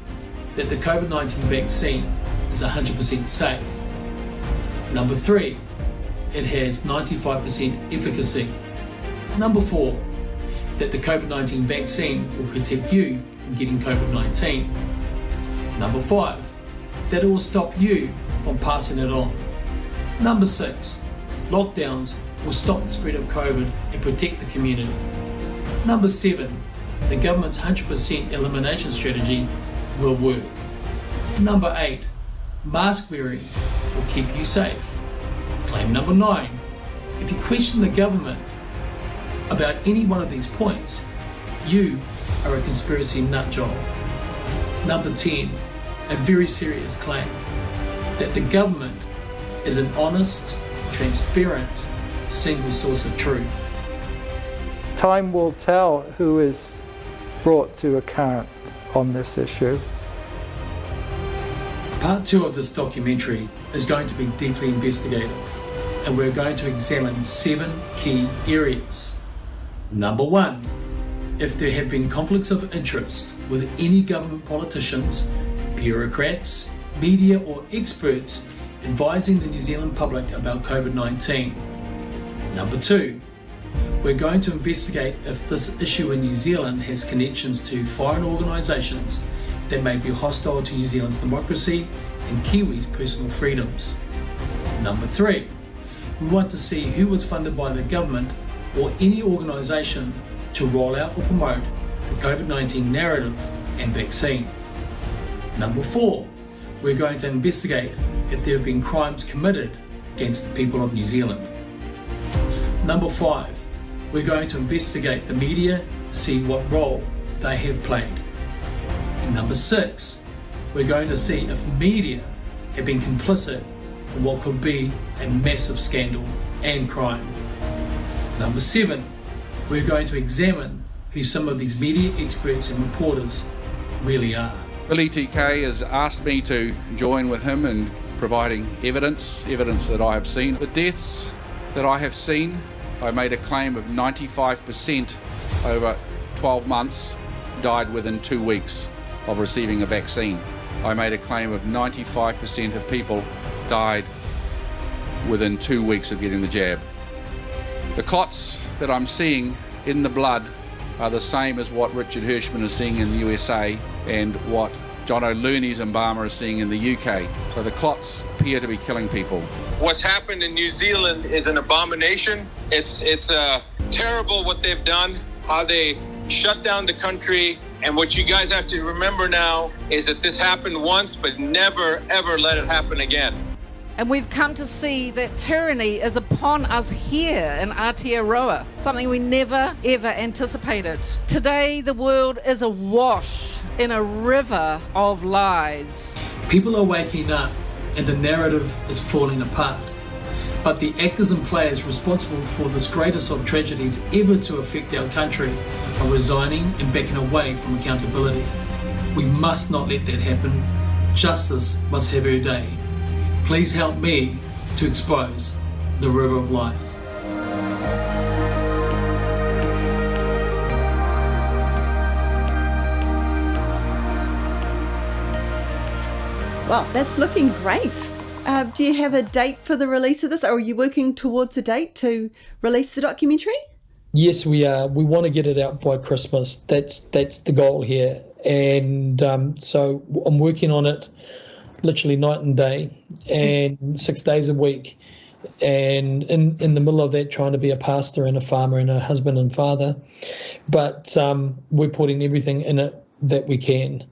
that the COVID-19 vaccine is 100% safe. Number 3, it has 95% efficacy. Number 4, that the COVID-19 vaccine will protect you from getting COVID-19. Number 5, that it will stop you from passing it on. Number 6, lockdowns will stop the spread of COVID and protect the community. Number 7, the government's 100% elimination strategy will work. Number 8, mask wearing will keep you safe. Claim number 9, if you question the government about any one of these points, you are a conspiracy nut job. Number 10, a very serious claim that the government is an honest, transparent, single source of truth. Time will tell who is brought to account on this issue. Part 2 of this documentary is going to be deeply investigative, and we're going to examine 7 key areas. Number 1, if there have been conflicts of interest with any government politicians, bureaucrats, media or experts advising the New Zealand public about COVID-19. Number 2, we're going to investigate if this issue in New Zealand has connections to foreign organisations that may be hostile to New Zealand's democracy and Kiwis' personal freedoms. Number 3, we want to see who was funded by the government or any organisation to roll out or promote the COVID-19 narrative and vaccine. Number 4, we're going to investigate if there have been crimes committed against the people of New Zealand. Number 5, we're going to investigate the media, see what role they have played. And number 6, we're going to see if media have been complicit in what could be a massive scandal and crime. Number 7, we're going to examine who some of these media experts and reporters really are. Billy Te Kahika has asked me to join with him in providing evidence that I have seen. The deaths that I have seen, I made a claim of 95% over 12 months died within 2 weeks of receiving a vaccine. I made a claim of 95% of people died within 2 weeks of getting the jab. The clots that I'm seeing in the blood are the same as what Richard Hirschman is seeing in the USA and what John O'Looney's Mbama is seeing in the UK. So the clots appear to be killing people. What's happened in New Zealand is an abomination. It's terrible what they've done, how they shut down the country. And what you guys have to remember now is that this happened once, but never, ever let it happen again. And we've come to see that tyranny is upon us here in Aotearoa, something we never, ever anticipated. Today, the world is awash in a river of lies. People are waking up and the narrative is falling apart. But the actors and players responsible for this greatest of tragedies ever to affect our country are resigning and backing away from accountability. We must not let that happen. Justice must have her day. Please help me to expose the river of lies. Well, that's looking great. Do you have a date for the release of this, or are you working towards a date to release the documentary? Yes, we are. We want to get it out by Christmas. That's the goal here. And so I'm working on it literally night and day and 6 days a week. And in the middle of that, trying to be a pastor and a farmer and a husband and father. But we're putting everything in it that we can.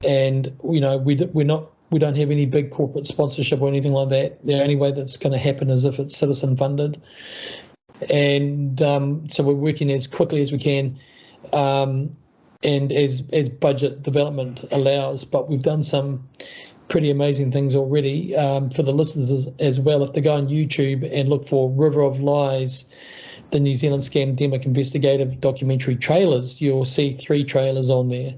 And, you know, we don't have any big corporate sponsorship or anything like that. The only way that's going to happen is if it's citizen funded. And so we're working as quickly as we can and as budget development allows. But we've done some pretty amazing things already for the listeners as well. If they go on YouTube and look for River of Lies, the New Zealand Scamdemic investigative documentary trailers, you'll see 3 trailers on there.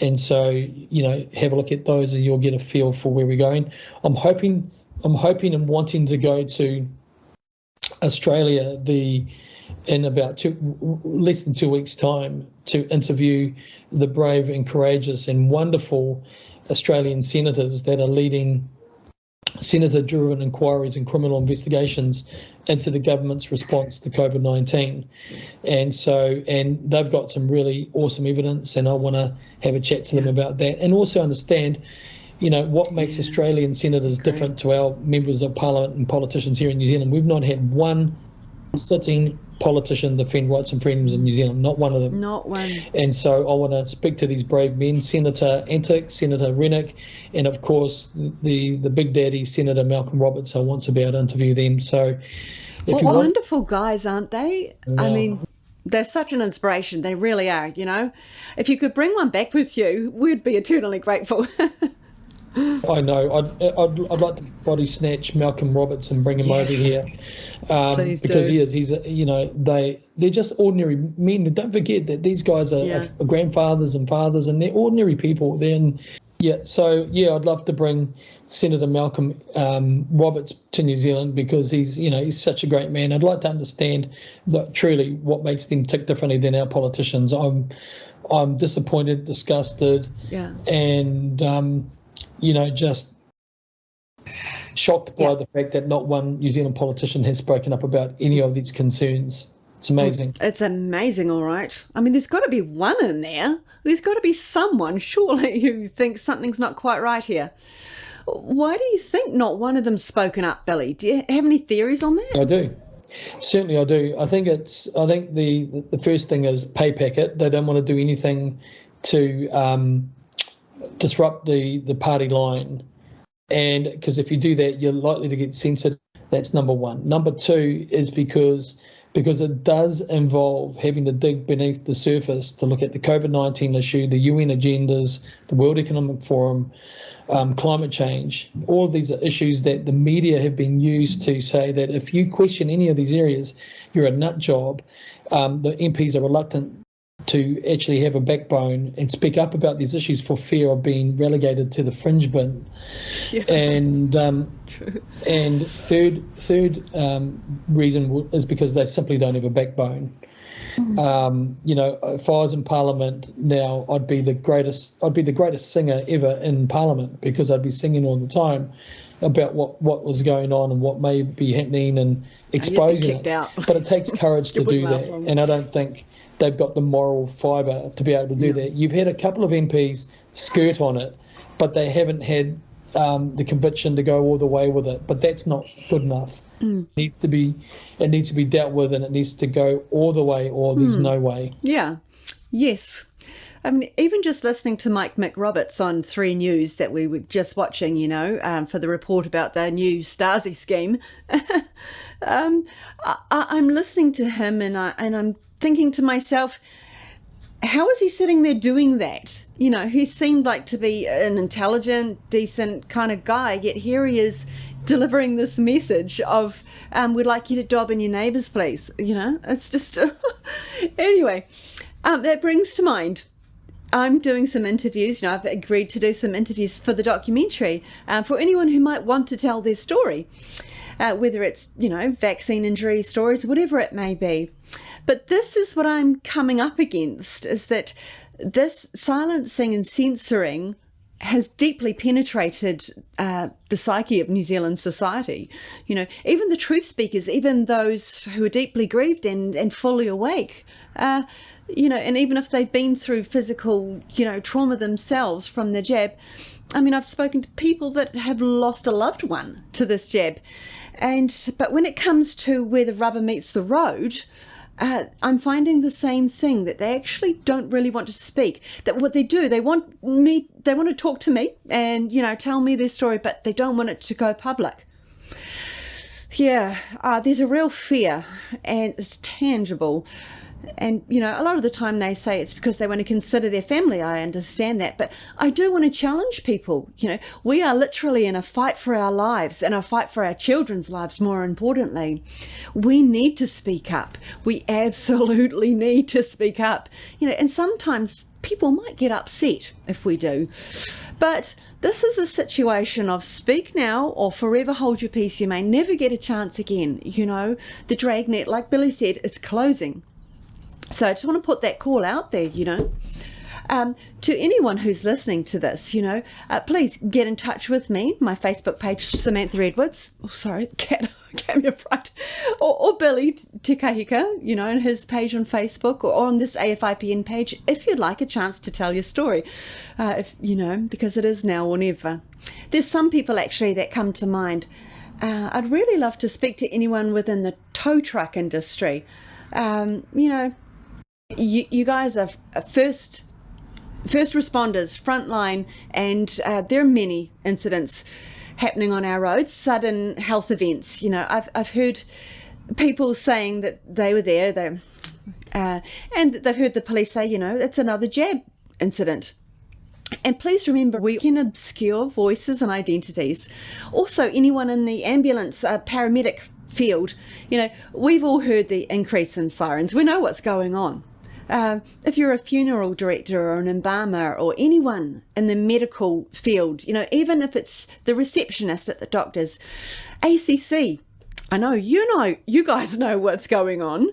And so, you know, have a look at those and you'll get a feel for where we're going. I'm hoping and wanting to go to Australia in about less than 2 weeks' time to interview the brave and courageous and wonderful Australian senators that are leading senator-driven inquiries and criminal investigations into the government's response to COVID-19. And they've got some really awesome evidence, and I want to have a chat to them about that and also understand, you know, what makes Australian senators different to our members of parliament and politicians here in New Zealand. We've not had one sitting politician defend rights and freedoms in New Zealand, not one of them. Not one. And so I want to speak to these brave men, Senator Antic, Senator Rennick, and of course the big daddy, Senator Malcolm Roberts. I want to be able to interview them. So wonderful guys, aren't they? Yeah. I mean, they're such an inspiration. They really are, you know. If you could bring one back with you, we'd be eternally grateful. I know. I'd like to body snatch Malcolm Roberts and bring him over here, because he's they're just ordinary men. Don't forget that these guys are grandfathers and fathers, and they're ordinary people. I'd love to bring Senator Malcolm Roberts to New Zealand because he's such a great man. I'd like to understand truly what makes them tick differently than our politicians. I'm disappointed, disgusted, and just shocked by the fact that not one New Zealand politician has spoken up about any of these concerns. It's amazing. It's amazing, all right. I mean, there's got to be one in there. There's got to be someone, surely, who thinks something's not quite right here. Why do you think not one of them's spoken up, Billy? Do you have any theories on that? I do. Certainly I do. I think the first thing is pay packet. They don't want to do anything to disrupt the party line, and because if you do that, you're likely to get censored. That's number one. Number two is because because it does involve having to dig beneath the surface to look at the COVID-19 issue, the UN agendas, the World Economic Forum, climate change. All of these are issues that the media have been used to say that if you question any of these areas, you're a nut job. The MPs are reluctant to actually have a backbone and speak up about these issues for fear of being relegated to the fringe bin. Yeah. And third reason is because they simply don't have a backbone. If I was in Parliament now, I'd be the greatest singer ever in Parliament, because I'd be singing all the time about what was going on and what may be happening and exposing it. Out. But it takes courage to do that, long. and I don't think they've got the moral fibre to be able to do that. You've had a couple of MPs skirt on it, but they haven't had the conviction to go all the way with it. But that's not good enough. It needs to be dealt with, and it needs to go all the way, or there's no way. Yeah. Yes. I mean, even just listening to Mike McRoberts on 3 News that we were just watching, for the report about the new Stasi scheme, I'm listening to him and I'm thinking to myself, how is he sitting there doing that? He seemed like to be an intelligent, decent kind of guy, yet here he is delivering this message of, we'd like you to dob in your neighbour's place. It's just, anyway, that brings to mind, I'm doing some interviews. I've agreed to do some interviews for the documentary for anyone who might want to tell their story, whether it's, vaccine injury stories, whatever it may be. But this is what I'm coming up against, is that this silencing and censoring has deeply penetrated the psyche of New Zealand society. Even the truth speakers, even those who are deeply grieved and fully awake, and even if they've been through physical, trauma themselves from the jab. I mean, I've spoken to people that have lost a loved one to this jab. But when it comes to where the rubber meets the road, I'm finding the same thing, that they actually don't really want to speak. That what they do, they want to talk to me and, tell me their story, but they don't want it to go public. Yeah, there's a real fear, and it's tangible. And, a lot of the time they say it's because they want to consider their family. I understand that. But I do want to challenge people. We are literally in a fight for our lives, and a fight for our children's lives, more importantly. We need to speak up. We absolutely need to speak up. And sometimes people might get upset if we do. But this is a situation of speak now or forever hold your peace. You may never get a chance again. The dragnet, like Billy said, it's closing. So I just want to put that call out there, to anyone who's listening to this, please get in touch with me. My Facebook page, Samantha Edwards. Oh, sorry, cat me a fright. Or Billy Te Kahika, and his page on Facebook, or on this AFIPN page, if you'd like a chance to tell your story, because it is now or never. There's some people actually that come to mind. I'd really love to speak to anyone within the tow truck industry. You guys are first responders, frontline, and there are many incidents happening on our roads, sudden health events. I've heard people saying that they were there, and they've heard the police say, it's another jab incident. And please remember, we can obscure voices and identities. Also, anyone in the ambulance, paramedic field, we've all heard the increase in sirens. We know what's going on. If you're a funeral director or an embalmer or anyone in the medical field, even if it's the receptionist at the doctor's, ACC, I know you guys know what's going on.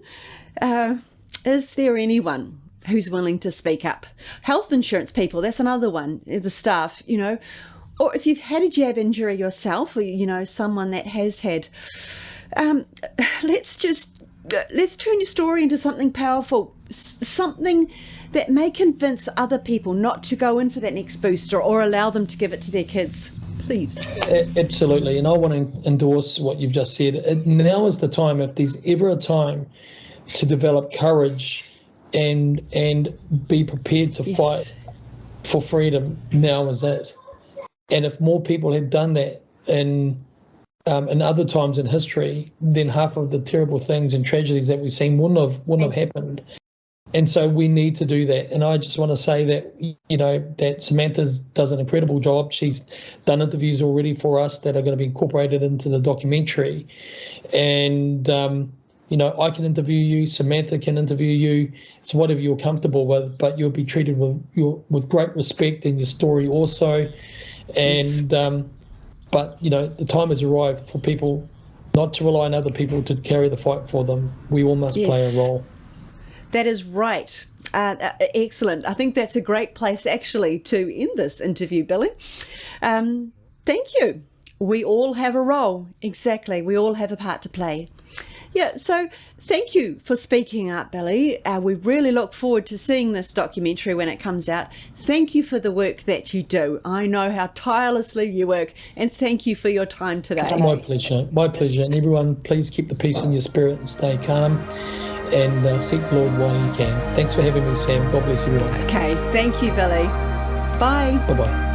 Is there anyone who's willing to speak up? Health insurance people, that's another one, the staff, or if you've had a jab injury yourself, or, someone that has had, let's turn your story into something powerful, something that may convince other people not to go in for that next booster or allow them to give it to their kids. Please. Absolutely. And I want to endorse what you've just said. Now is the time, if there's ever a time to develop courage and be prepared to fight for freedom, now is it. And if more people had done that in in other times in history, then half of the terrible things and tragedies that we've seen wouldn't have happened. And so we need to do that. And I just want to say that, that Samantha does an incredible job. She's done interviews already for us that are going to be incorporated into the documentary. And, I can interview you, Samantha can interview you. It's whatever you're comfortable with, but you'll be treated with great respect in your story also. And, but, the time has arrived for people not to rely on other people to carry the fight for them. We all must play a role. That is right. Excellent. I think that's a great place actually to end this interview, Billy. Thank you. We all have a role. Exactly. We all have a part to play. Yeah, so thank you for speaking up, Billy. We really look forward to seeing this documentary when it comes out. Thank you for the work that you do. I know how tirelessly you work, and thank you for your time today. My pleasure. My pleasure. And everyone, please keep the peace in your spirit and stay calm. And seek the Lord while you can. Thanks for having me, Sam. God bless everyone. Okay, thank you, Billy. Bye. Bye-bye.